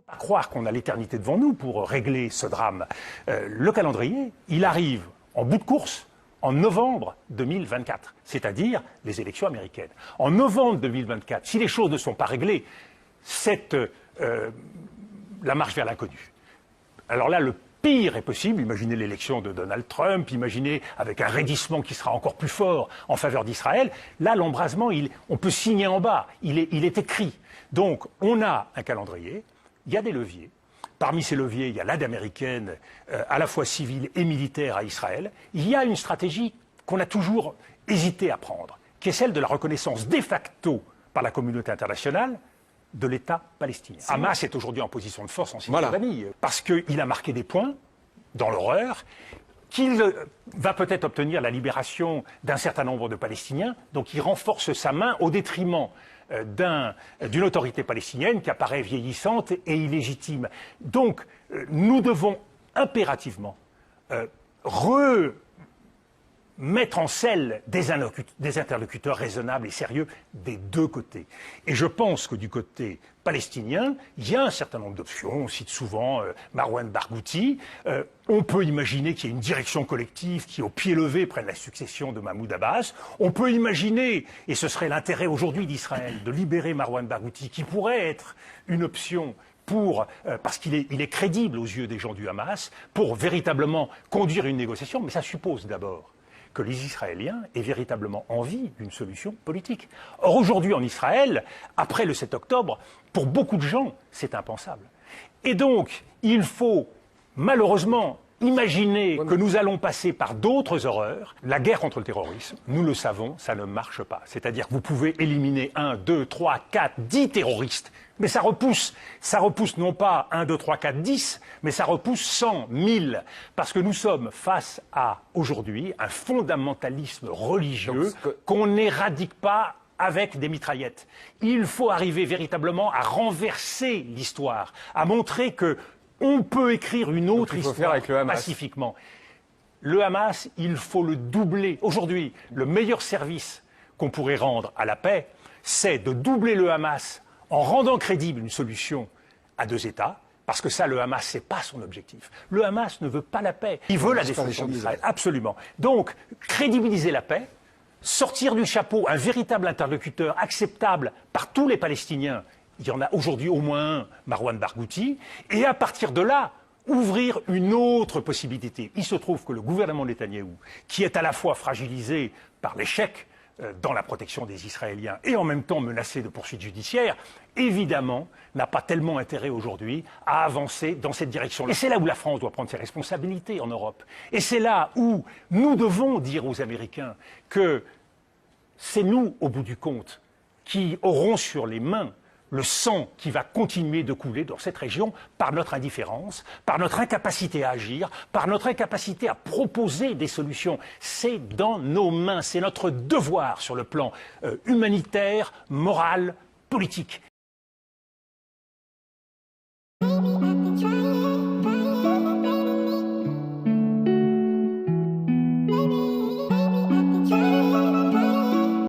Pas croire qu'on a l'éternité devant nous pour régler ce drame. Le calendrier, il arrive en bout de course en novembre 2024, c'est-à-dire les élections américaines. En novembre 2024, si les choses ne sont pas réglées, c'est la marche vers l'inconnu. Alors là, le pire est possible. Imaginez l'élection de Donald Trump, imaginez avec un raidissement qui sera encore plus fort en faveur d'Israël. Là, l'embrasement, on peut signer en bas, il est écrit. Donc, on a un calendrier, il y a des leviers. Parmi ces leviers, il y a l'aide américaine, à la fois civile et militaire à Israël. Il y a une stratégie qu'on a toujours hésité à prendre, qui est celle de la reconnaissance de facto par la communauté internationale de l'État palestinien. Hamas est aujourd'hui en position de force en Cisjordanie, parce qu'il a marqué des points dans l'horreur, qu'il va peut-être obtenir la libération d'un certain nombre de Palestiniens, donc il renforce sa main au détriment d'une autorité palestinienne qui apparaît vieillissante et illégitime. Donc, nous devons impérativement mettre en selle des interlocuteurs raisonnables et sérieux des deux côtés. Et je pense que du côté palestinien, il y a un certain nombre d'options. On cite souvent Marwan Barghouti. On peut imaginer qu'il y ait une direction collective qui, au pied levé, prenne la succession de Mahmoud Abbas. On peut imaginer, et ce serait l'intérêt aujourd'hui d'Israël, de libérer Marwan Barghouti, qui pourrait être une option parce qu'il est crédible aux yeux des gens du Hamas, pour véritablement conduire une négociation. Mais ça suppose d'abord que les Israéliens aient véritablement envie d'une solution politique. Or, aujourd'hui en Israël, après le 7 octobre, pour beaucoup de gens, c'est impensable. Et donc, il faut malheureusement imaginer que nous allons passer par d'autres horreurs. La guerre contre le terrorisme, nous le savons, ça ne marche pas. C'est-à-dire que vous pouvez éliminer 1, 2, 3, 4, 10 terroristes, mais ça repousse non pas 1, 2, 3, 4, 10, mais ça repousse 100, 1000. Parce que nous sommes face à, aujourd'hui, un fondamentalisme religieux qu'on n'éradique pas avec des mitraillettes. Il faut arriver véritablement à renverser l'histoire, à montrer que on peut écrire une autre histoire avec le Hamas pacifiquement. Le Hamas, il faut le doubler. Aujourd'hui, le meilleur service qu'on pourrait rendre à la paix, c'est de doubler le Hamas en rendant crédible une solution à deux États, parce que ça, le Hamas, ce n'est pas son objectif. Le Hamas ne veut pas la paix. Il veut la destruction d'Israël, absolument. Donc, crédibiliser la paix, sortir du chapeau un véritable interlocuteur acceptable par tous les Palestiniens. Il y en a aujourd'hui au moins un, Marwan Barghouti, et à partir de là, ouvrir une autre possibilité. Il se trouve que le gouvernement Netanyahou, qui est à la fois fragilisé par l'échec dans la protection des Israéliens et en même temps menacé de poursuites judiciaires, évidemment, n'a pas tellement intérêt aujourd'hui à avancer dans cette direction-là. Et c'est là où la France doit prendre ses responsabilités en Europe. Et c'est là où nous devons dire aux Américains que c'est nous, au bout du compte, qui aurons sur les mains le sang qui va continuer de couler dans cette région par notre indifférence, par notre incapacité à agir, par notre incapacité à proposer des solutions. C'est dans nos mains, c'est notre devoir sur le plan humanitaire, moral, politique.